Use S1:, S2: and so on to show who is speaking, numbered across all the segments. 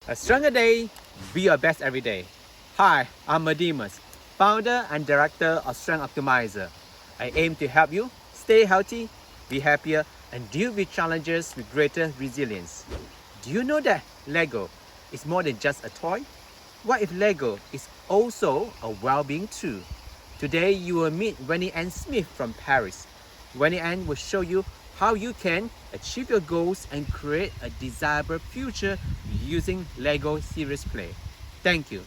S1: A stronger day, be your best every day. Hi, I'm Madimus, founder and director of Strength Optimizer. I aim to help you stay healthy, be happier, and deal with challenges with greater resilience. Do you know that Lego is more than just a toy? What if Lego is also a well-being tool? Today you will meet Wendy-Ann Smith from Paris. Wendy-Ann will show you how you can achieve your goals and create a desirable future using Lego Serious Play. Thank you.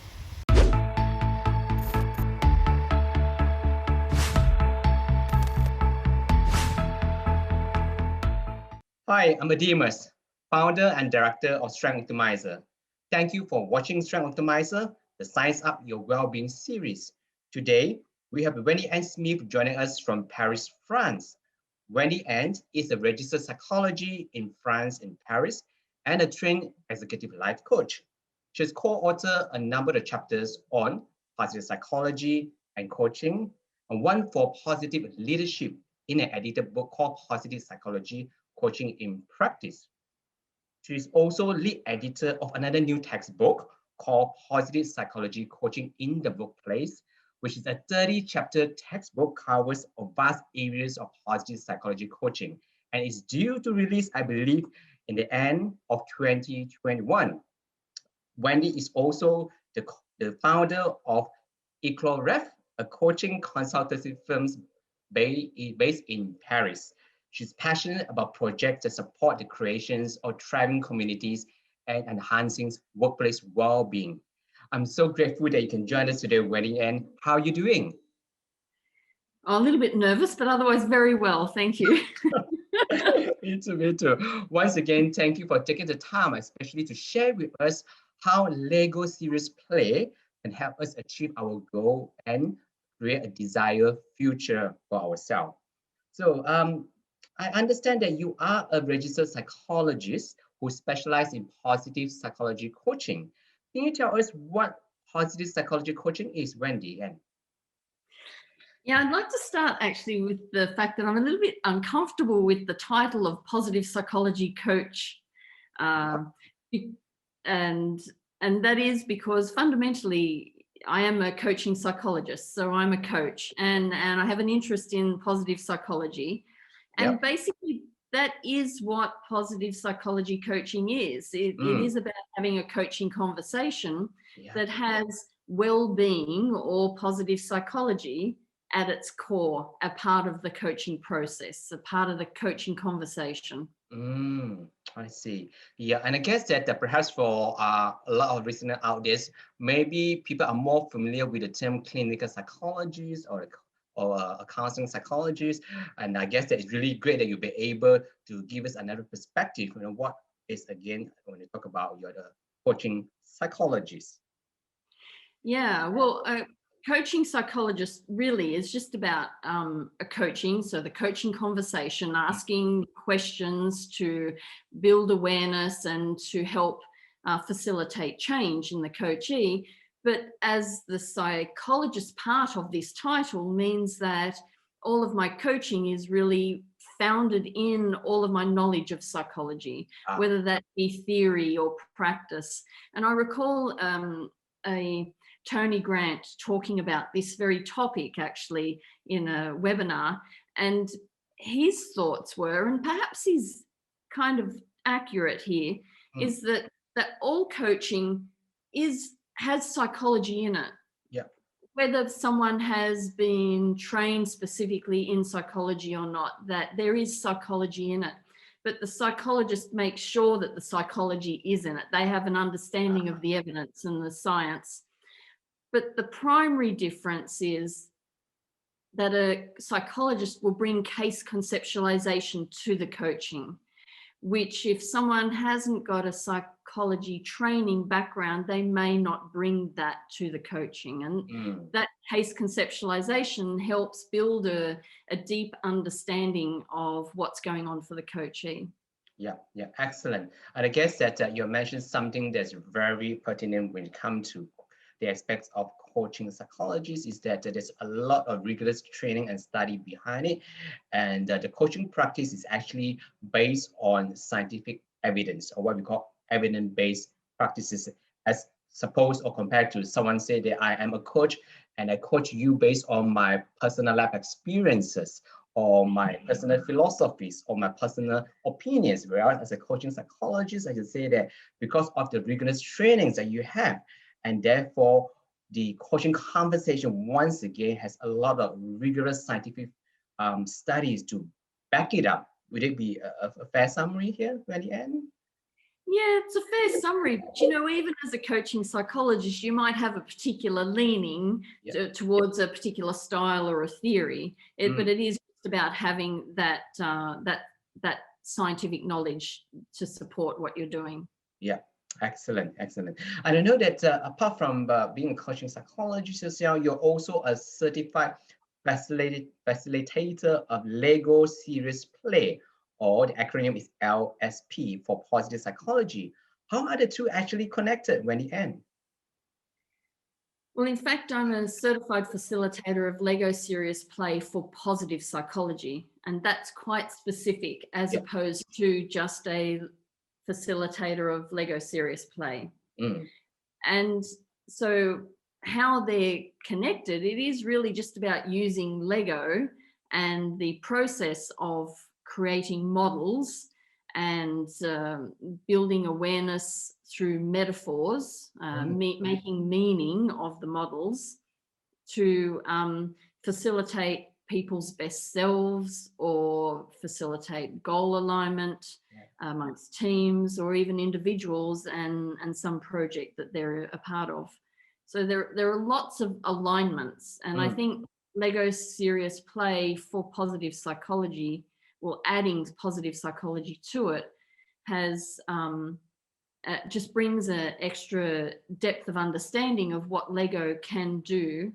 S1: Hi, I'm Adimus, founder and director of Strength Optimizer. Thank you for watching Strength Optimizer, the Science Up Your Wellbeing series. Today, we have Wendy-Ann Smith joining us from Paris, France. Wendy-Ann is a registered psychologist in France in Paris and a trained executive life coach. She has co-authored a number of chapters on positive psychology and coaching, and one for positive leadership in an edited book called Positive Psychology Coaching in Practice. She is also lead editor of another new textbook called Positive Psychology Coaching in the Workplace, which is a 30-chapter textbook covers a vast areas of positive psychology coaching and is due to release, I believe, in the end of 2021. Wendy is also the founder of Eclorev, a coaching consultancy firm based in Paris. She's passionate about projects that support the creations of thriving communities and enhancing workplace well-being. I'm so grateful that you can join us today, Wendy-Ann. How are you doing?
S2: A little bit nervous, but otherwise very well. Thank you.
S1: Me too, me too. Once again, thank you for taking the time, especially to share with us how Lego Serious Play can help us achieve our goal and create a desired future for ourselves. So I understand that you are a registered psychologist who specializes in positive psychology coaching. Can you tell us what positive psychology coaching is, Wendy?
S2: Yeah, I'd like to start actually with the fact that I'm a little bit uncomfortable with the title of positive psychology coach. And that is because fundamentally I am a coaching psychologist. So I'm a coach and I have an interest in positive psychology. And basically that is what positive psychology coaching is. It is about having a coaching conversation that has well-being or positive psychology at its core, a part of the coaching process, a part of the coaching conversation.
S1: I see. Yeah, and I guess that perhaps for a lot of listeners out there, maybe people are more familiar with the term clinical psychologist or a counseling psychologist. And I guess that it's really great that you'll be able to give us another perspective. You know, what is, again, when you talk about you're the coaching psychologist.
S2: Yeah, well, coaching psychologist really is just about a coaching. So the coaching conversation, asking questions to build awareness and to help facilitate change in the coachee. But as the psychologist part of this title means that all of my coaching is really founded in all of my knowledge of psychology, whether that be theory or practice. And I recall a Tony Grant talking about this very topic actually in a webinar, and his thoughts were, and perhaps he's kind of accurate here, is that all coaching has psychology in it.
S1: Yeah.
S2: Whether someone has been trained specifically in psychology or not, that there is psychology in it. But the psychologist makes sure that the psychology is in it. They have an understanding of the evidence and the science. But the primary difference is that a psychologist will bring case conceptualization to the coaching, which if someone hasn't got a psychology training background, they may not bring that to the coaching. And that case conceptualization helps build a deep understanding of what's going on for the coachee.
S1: Yeah, excellent. And I guess that you mentioned something that's very pertinent when it comes to the aspects of coaching psychologists is that there's a lot of rigorous training and study behind it. And the coaching practice is actually based on scientific evidence, or what we call evidence-based practices as supposed or compared to someone say that I am a coach and I coach you based on my personal life experiences or my personal philosophies or my personal opinions. Whereas as a coaching psychologist, I can say that because of the rigorous trainings that you have, and therefore the coaching conversation once again has a lot of rigorous scientific studies to back it up. Would it be a fair summary here, Wendy-Ann?
S2: Yeah, it's a fair summary. But, you know, even as a coaching psychologist, you might have a particular leaning towards a particular style or a theory, but it is just about having that that scientific knowledge to support what you're doing.
S1: Yeah, excellent, excellent. And I know that apart from being a coaching psychologist yourself, you're also a certified facilitator of Lego series play, or the acronym is LSP for positive psychology. How are the two actually connected, Wendy-Ann?
S2: Well, in fact, I'm a certified facilitator of Lego serious play for positive psychology, and that's quite specific as opposed to just a facilitator of Lego serious play. And so how they're connected, it is really just about using Lego and the process of creating models and building awareness through metaphors, making meaning of the models to facilitate people's best selves or facilitate goal alignment amongst teams or even individuals and some project that they're a part of. So there are lots of alignments, and I think Lego serious play for positive psychology, well, adding positive psychology to it, has just brings an extra depth of understanding of what Lego can do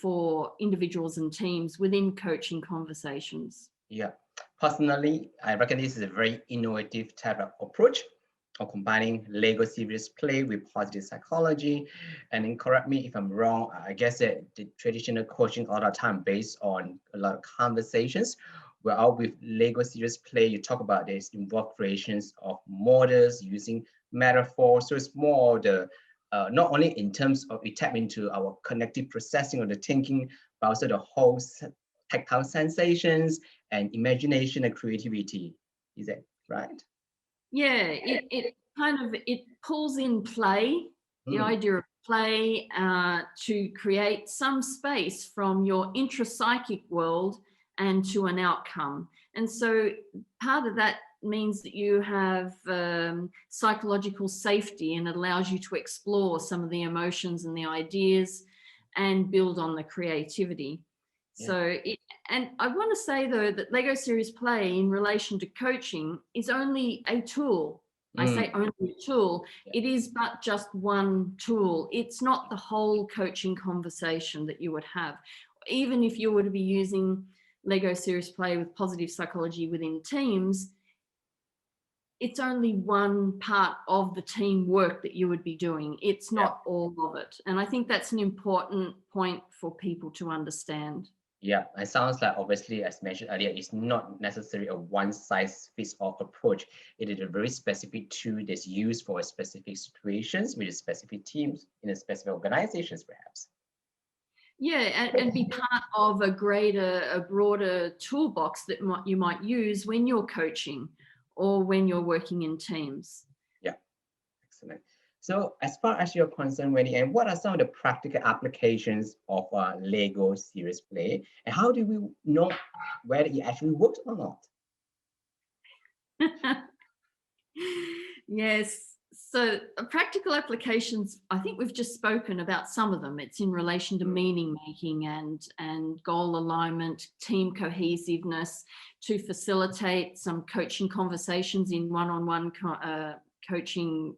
S2: for individuals and teams within coaching conversations.
S1: Yeah, personally, I reckon this is a very innovative type of approach of combining Lego series play with positive psychology. And then correct me if I'm wrong, I guess that the traditional coaching all the time based on a lot of conversations. Well, with Lego series play, you talk about this involved creations of models using metaphors. So it's more the not only in terms of it tap into our cognitive processing of the thinking, but also the whole tactile sensations and imagination and creativity. Is that right?
S2: Yeah, it kind of, it pulls in play, the idea of play to create some space from your intrapsychic world and to an outcome. And so part of that means that you have psychological safety, and it allows you to explore some of the emotions and the ideas and build on the creativity. So and I want to say though that Lego series play in relation to coaching is only a tool. I say only a tool. It is but just one tool. It's not the whole coaching conversation that you would have. Even if you were to be using Lego series play with positive psychology within teams, it's only one part of the teamwork that you would be doing. It's not all of it. And I think that's an important point for people to understand.
S1: Yeah, it sounds like obviously, as mentioned earlier, it's not necessarily a one-size-fits-all approach. It is a very specific tool that's used for specific situations with specific teams in a specific organizations, perhaps.
S2: Yeah, and be part of a broader toolbox that you might use when you're coaching or when you're working in teams.
S1: Yeah, excellent. So as far as you're concerned, Wendy-Ann, what are some of the practical applications of Lego series play? And how do we know whether it actually works or not?
S2: Yes. So practical applications, I think we've just spoken about some of them. It's in relation to meaning making and goal alignment, team cohesiveness, to facilitate some coaching conversations in one-on-one coaching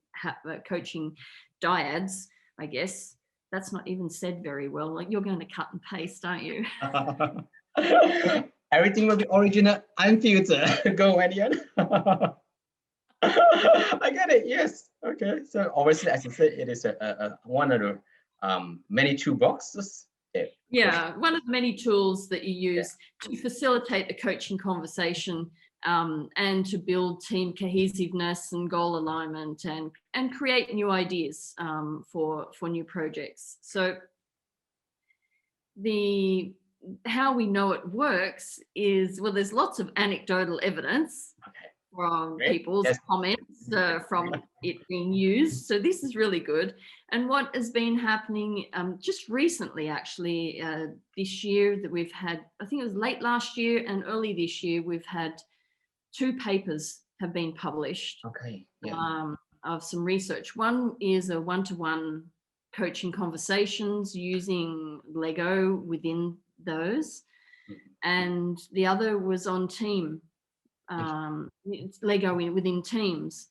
S2: dyads, I guess. That's not even said very well. Like, you're going to cut and paste, aren't you?
S1: Everything will be original, unfiltered. Go, Wendy-Ann. I get it. Yes. Okay. So obviously, as you said, it is one of the many toolboxes.
S2: Yeah, one of the many tools that you use to facilitate the coaching conversation and to build team cohesiveness and goal alignment and create new ideas for new projects. So how we know it works is, well, there's lots of anecdotal evidence from people's comments from it being used. So this is really good. And what has been happening just recently, actually, this year that we've had, I think it was late last year and early this year, we've had 2 papers have been published of some research. One is a one-to-one coaching conversations using Lego within those. And the other was on team, Lego within teams.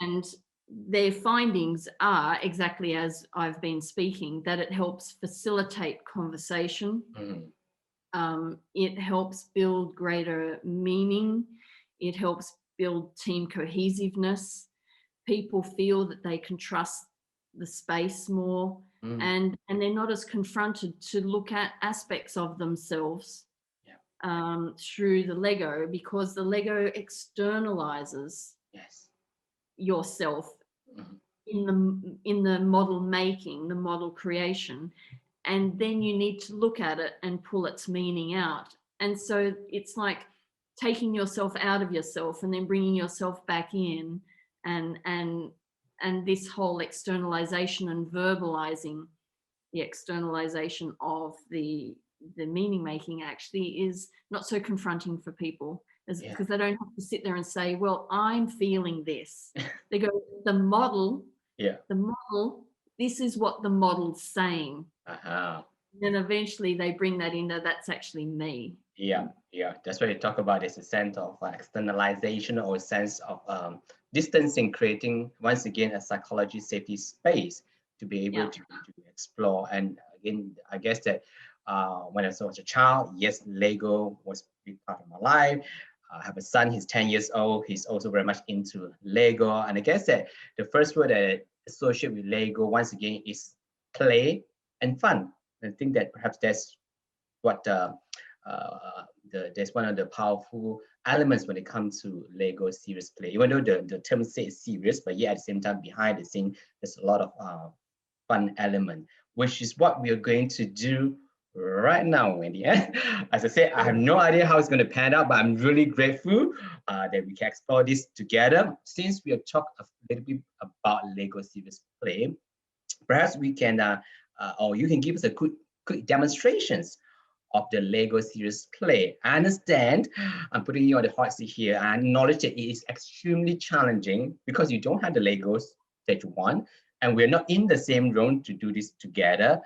S2: And their findings are exactly as I've been speaking, that it helps facilitate conversation. It helps build greater meaning. It helps build team cohesiveness. People feel that they can trust the space more, and they're not as confronted to look at aspects of themselves through the Lego, because the Lego externalizes yourself in the model making, the model creation, and then you need to look at it and pull its meaning out. And so it's like taking yourself out of yourself and then bringing yourself back in, and this whole externalization and verbalizing the externalization of the meaning making actually is not so confronting for people, because they don't have to sit there and say, well, I'm feeling this. They go, the model, this is what the model's saying. Then eventually they bring that into, that's actually me.
S1: That's what you talk about, is a sense of externalization, or a sense of distancing, creating, once again, a psychology safety space to be able to explore. And again, I guess that when I was a child, yes, Lego was a big part of my life. I have a son, he's 10 years old. He's also very much into Lego. And I guess that the first word that I associate with Lego, once again, is play and fun. I think that perhaps that's what there's one of the powerful elements when it comes to Lego serious play. Even though the term says serious, but yet at the same time, behind the scene, there's a lot of fun element, which is what we are going to do right now, Wendy. As I said, I have no idea how it's going to pan out, but I'm really grateful that we can explore this together. Since we have talked a little bit about Lego serious play, perhaps we can, or you can give us a quick demonstrations of the Lego serious play. I understand I'm putting you on the hot seat here. I acknowledge that it is extremely challenging because you don't have the Legos that you want, and we're not in the same room to do this together.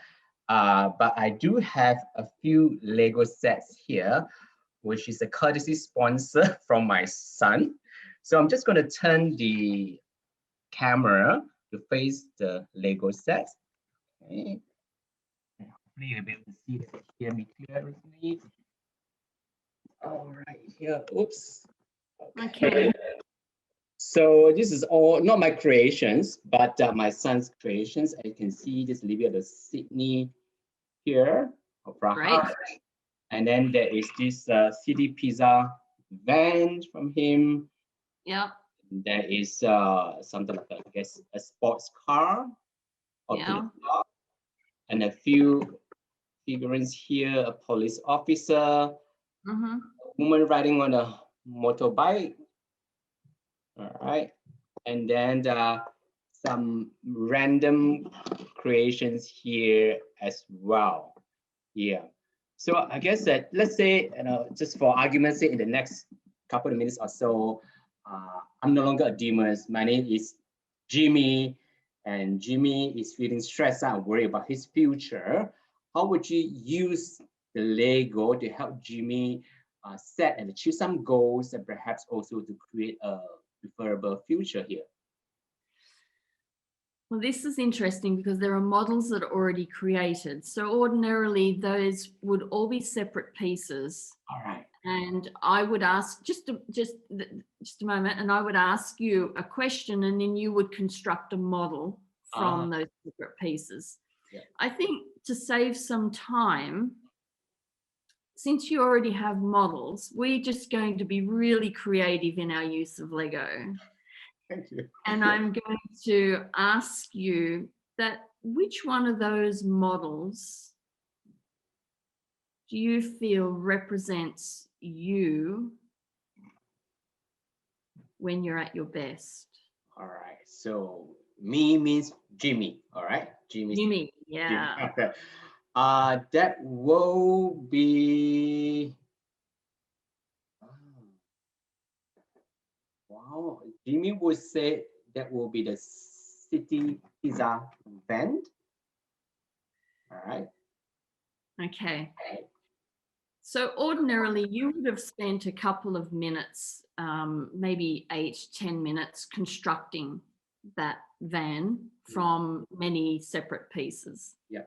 S1: But I do have a few Lego sets here, which is a courtesy sponsor from my son. So I'm just going to turn the camera to face the Lego sets. Okay. Hopefully you'll be able to see it, hear me clearly. All right, here. Oops.
S2: Okay.
S1: So this is all not my creations, but my son's creations. As you can see, this is Libya, the Sydney here,
S2: Great.
S1: And then there is this city pizza van from him.
S2: Yeah.
S1: There is something like, I guess, a sports car. And a few figurines here, a police officer, a woman riding on a motorbike. All right. And then some random creations here as well. Yeah. So I guess that, let's say, just for argument's sake, in the next couple of minutes or so, I'm no longer a Demas. My name is Jimmy, and Jimmy is feeling stressed out, worried about his future. How would you use the Lego to help Jimmy set and achieve some goals, and perhaps also to create a preferable future here?
S2: Well, this is interesting because there are models that are already created. So ordinarily, those would all be separate pieces.
S1: All right.
S2: And I would ask, just a moment, and I would ask you a question, and then you would construct a model from those separate pieces. Yeah. I think to save some time, since you already have models, we're just going to be really creative in our use of Lego.
S1: Thank you.
S2: And I'm going to ask you that which one of those models do you feel represents you when you're at your best?
S1: All right. So me means Jimmy. All right.
S2: Jimmy, yeah.
S1: Jimmy. Okay. That will be. Wow. Jimmy would say that will be the city pizza van. All right.
S2: Okay. So ordinarily you would have spent a couple of minutes, maybe 8-10 minutes constructing that van from many separate pieces.
S1: Yeah.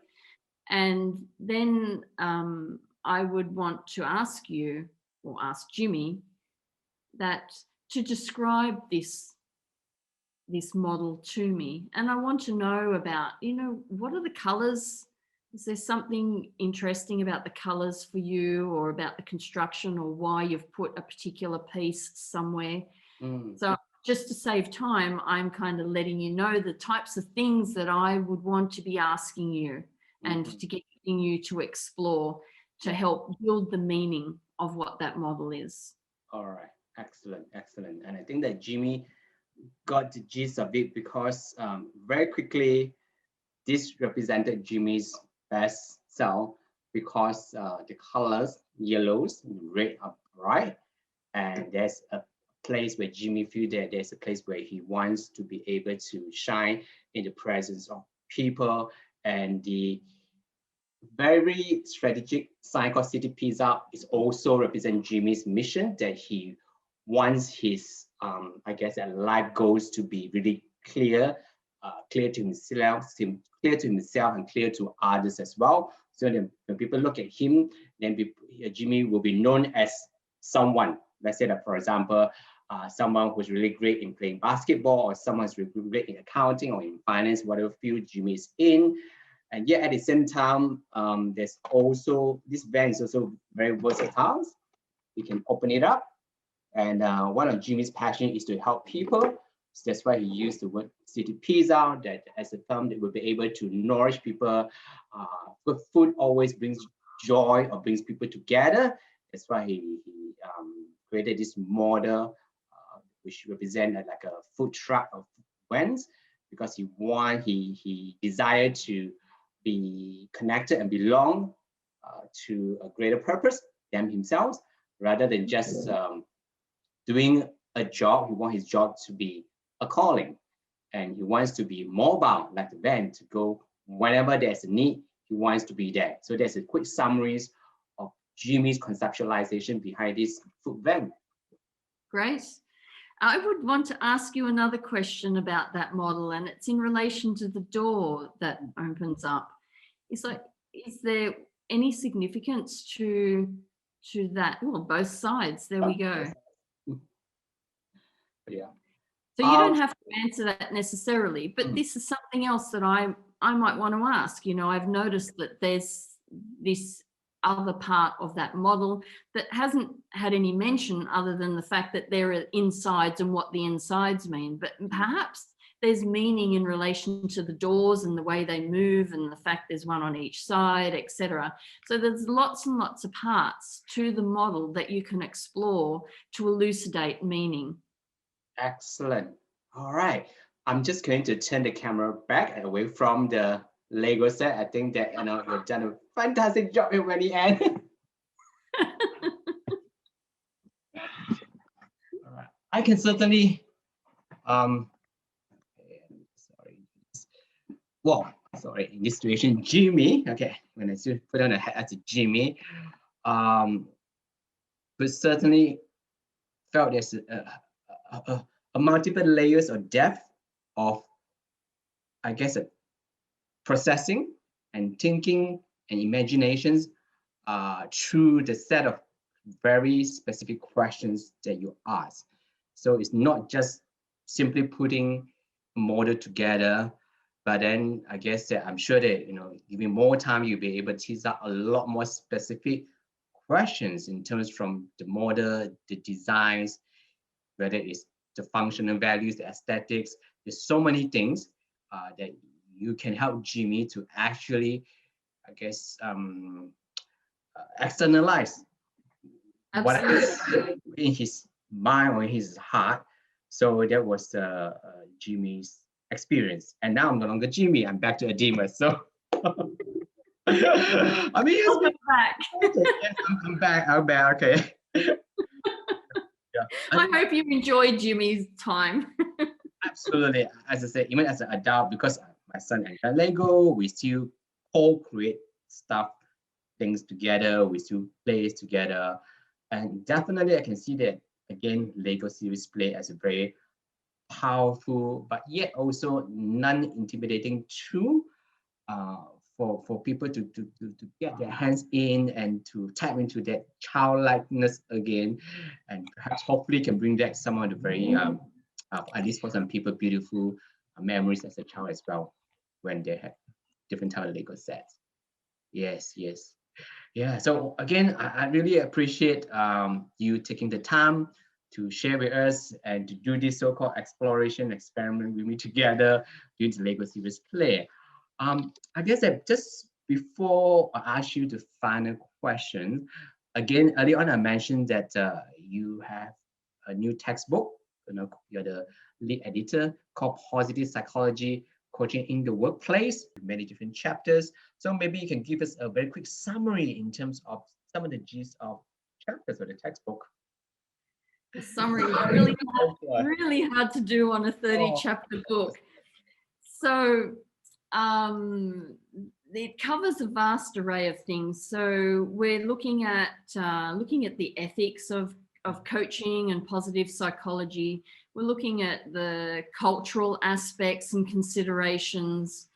S2: And then I would want to ask you, or ask Jimmy, that to describe this model to me. And I want to know about, what are the colors? Is there something interesting about the colors for you, or about the construction, or why you've put a particular piece somewhere? So just to save time, I'm kind of letting you know the types of things that I would want to be asking you and to getting you to explore to help build the meaning of what that model is.
S1: All right. Excellent. Excellent. And I think that Jimmy got the gist of it, because very quickly this represented Jimmy's best self, because the colors yellows and red are bright, and there's a place where Jimmy feels that there's a place where he wants to be able to shine in the presence of people. And the very strategic sign called City Pizza is also represent Jimmy's mission, that he wants his I guess that life goals to be really clear, clear to himself and clear to others as well. So then when people look at him, then Jimmy will be known as someone. Let's say that, for example, someone who's really great in playing basketball, or someone who's really great in accounting or in finance, whatever field Jimmy is in. And yet at the same time, there's also, this van is also very versatile. You can open it up. And one of Jimmy's passion is to help people. So that's why he used the word City Pizza, that as a term that will be able to nourish people. Food always brings joy or brings people together. That's why he created this model, which represent like a food truck of vans, because he desired to be connected and belong to a greater purpose than himself, rather than just doing a job. He wants his job to be a calling, and he wants to be mobile, like the van, to go whenever there's a need. He wants to be there. So there's a quick summaries of Jimmy's conceptualization behind this food van.
S2: Great. I would want to ask you another question about that model, and it's in relation to the door that opens up. It's like, is there any significance to that? Well, both sides. There we go.
S1: Yeah.
S2: So you don't have to answer that necessarily, but this is something else that I might want to ask. I've noticed that there's this other part of that model that hasn't had any mention other than the fact that there are insides and what the insides mean. But perhaps there's meaning in relation to the doors and the way they move, and the fact there's one on each side, etc. So there's lots and lots of parts to the model that you can explore to elucidate meaning.
S1: Excellent. All right. I'm just going to turn the camera back and away from the Lego set. I think that you've done a fantastic job here, Wendy-Ann. All right. I can certainly in this situation, Jimmy. Okay, when I put on a hat as a Jimmy, but certainly felt there's a multiple layers of depth of, I guess, processing and thinking and imaginations through the set of very specific questions that you ask. So it's not just simply putting a model together, but then I guess that I'm sure that, giving more time, you'll be able to tease out a lot more specific questions in terms from the model, the designs, whether it's the functional values, the aesthetics. There's so many things that you can help Jimmy to actually, I guess, externalize whatever is in his mind or in his heart. So that was Jimmy's experience. And now I'm no longer Jimmy, I'm back to Adema. So I mean, yes,
S2: back.
S1: Yes, I'm back, okay. Yeah.
S2: I hope you enjoyed Jimmy's time.
S1: Absolutely. As I said, even as an adult, because my son enjoys Lego, we still co-create stuff, things together, we still play together. And definitely I can see that, again, Lego series play as a very powerful, but yet also non-intimidating tool for people to get their hands in and to tap into that childlikeness again, and perhaps hopefully can bring back some of the very, at least for some people, beautiful memories as a child as well, when they had different type of Lego sets. Yes, yes. Yeah, so again, I really appreciate you taking the time to share with us and to do this so-called exploration experiment with me together during the Lego series play. I guess that just before I ask you the final question, again, early on I mentioned that you have a new textbook, you're the lead editor, called Positive Psychology, Coaching in the Workplace, many different chapters. So maybe you can give us a very quick summary in terms of some of the gist of chapters of the textbook.
S2: The summary is really hard to do on a 30-chapter book. So it covers a vast array of things. So we're looking at the ethics of coaching and positive psychology. We're looking at the cultural aspects and considerations,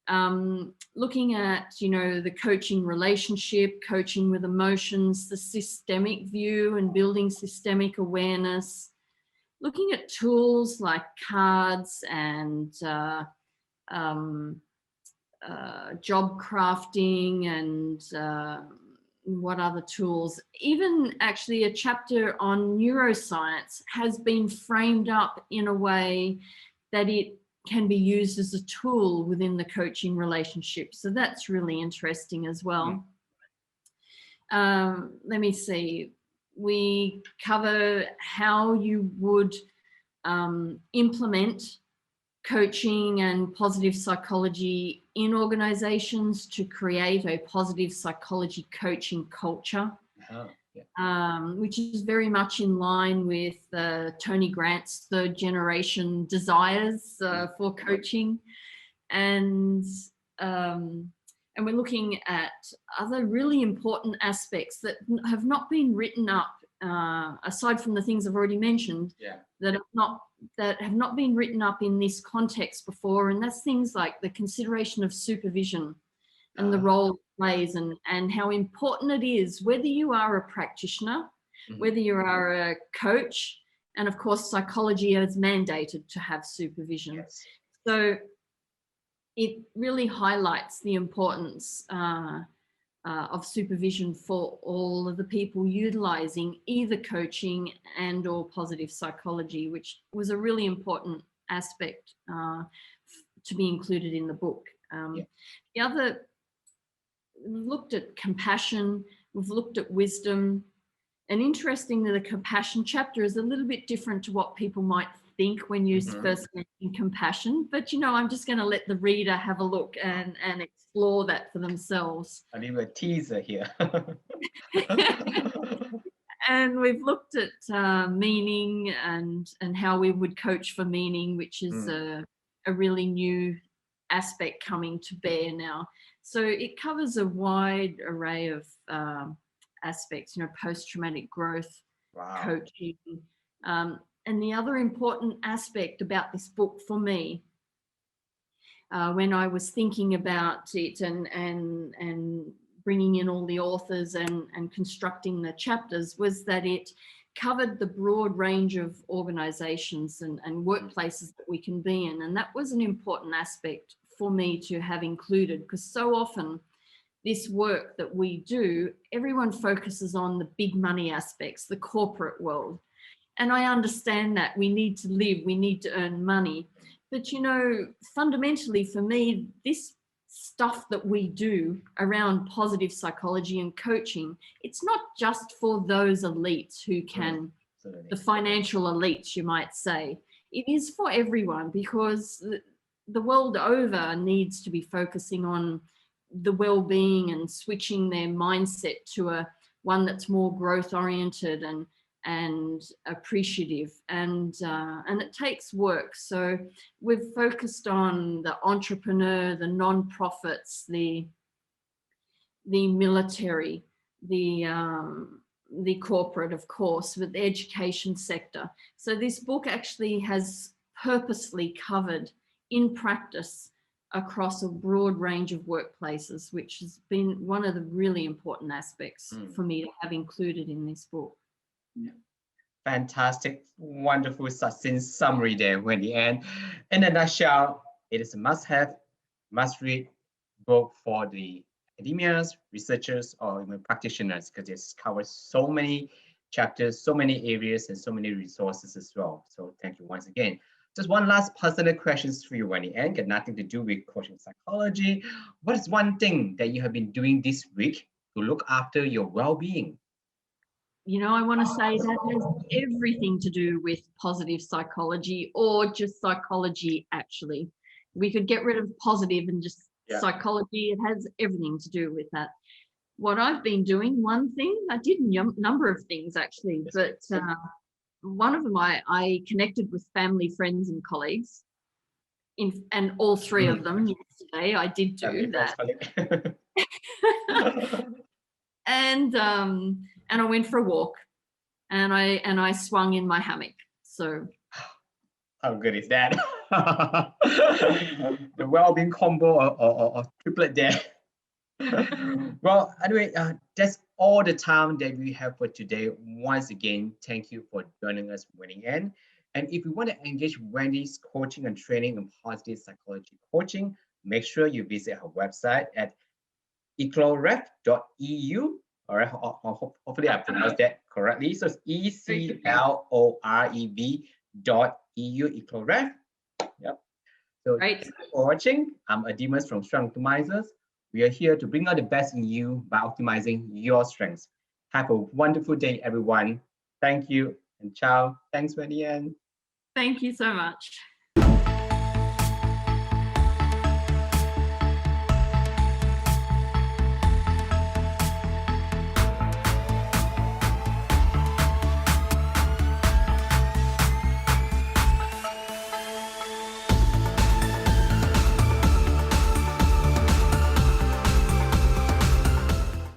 S2: looking at, the coaching relationship, coaching with emotions, the systemic view and building systemic awareness, looking at tools like cards and job crafting and what other tools. Even actually a chapter on neuroscience has been framed up in a way that it can be used as a tool within the coaching relationship. So that's really interesting as well. Let me see. We cover how you would implement coaching and positive psychology in organizations to create a positive psychology coaching culture, which is very much in line with Tony Grant's third generation desires for coaching. And we're looking at other really important aspects that have not been written up, aside from the things I've already mentioned, that have not been written up in this context before. And that's things like the consideration of supervision and the role it plays, and how important it is, whether you are a practitioner, whether you are a coach, and of course psychology is mandated to have supervision. So it really highlights the importance of supervision for all of the people utilizing either coaching and or positive psychology, which was a really important aspect to be included in the book. The other, we've looked at compassion, we've looked at wisdom, and interestingly, the compassion chapter is a little bit different to what people might think when you first mention compassion, but I'm just going to let the reader have a look and explore that for themselves.
S1: I need a teaser here.
S2: And we've looked at meaning and how we would coach for meaning, which is a really new aspect coming to bear now. So it covers a wide array of aspects, post-traumatic growth, coaching. And the other important aspect about this book for me, when I was thinking about it and bringing in all the authors and constructing the chapters, was that it covered the broad range of organizations and workplaces that we can be in. And that was an important aspect for me to have included, because so often this work that we do, everyone focuses on the big money aspects, the corporate world. And I understand that we need to live, we need to earn money. But, you know, fundamentally for me, this stuff that we do around positive psychology and coaching, it's not just for those elites who can, the financial elites, you might say. It is for everyone, because the world over needs to be focusing on the well-being and switching their mindset to one that's more growth oriented and appreciative, and it takes work. So we've focused on the entrepreneur, the non-profits, the military, the corporate, of course, with the education sector. So this book actually has purposely covered in practice across a broad range of workplaces, which has been one of the really important aspects for me to have included in this book.
S1: Yeah. Fantastic, wonderful, succinct summary there, Wendy-Ann. In a nutshell, it is a must-have, must-read book for the academias, researchers, or even practitioners, because it covers so many chapters, so many areas, and so many resources as well. So thank you once again. Just one last personal question for you, Wendy-Ann, got nothing to do with coaching psychology. What is one thing that you have been doing this week to look after your well-being?
S2: You know, I want to say that has everything to do with positive psychology, or just psychology, actually. We could get rid of positive and just psychology. It has everything to do with that. What I've been doing, one thing, I did a number of things actually, but one of them, I connected with family, friends and colleagues, and all three of them yesterday. I did do that. And I went for a walk, and I swung in my hammock. So
S1: how good is that? The well-being combo or triplet there. Well, anyway, that's all the time that we have for today. Once again, thank you for joining us, Wendy-Ann. And if you want to engage Wendy's coaching and training in positive psychology coaching, make sure you visit her website at eclorev.eu. All right, hopefully I pronounced that correctly. So it's ECLOREV.EU, Eclorev. Yep. So thanks for watching. I'm Adimus from Strength Optimizers. We are here to bring out the best in you by optimizing your strengths. Have a wonderful day, everyone. Thank you and ciao. Thanks, Wendy-Ann.
S2: Thank you so much.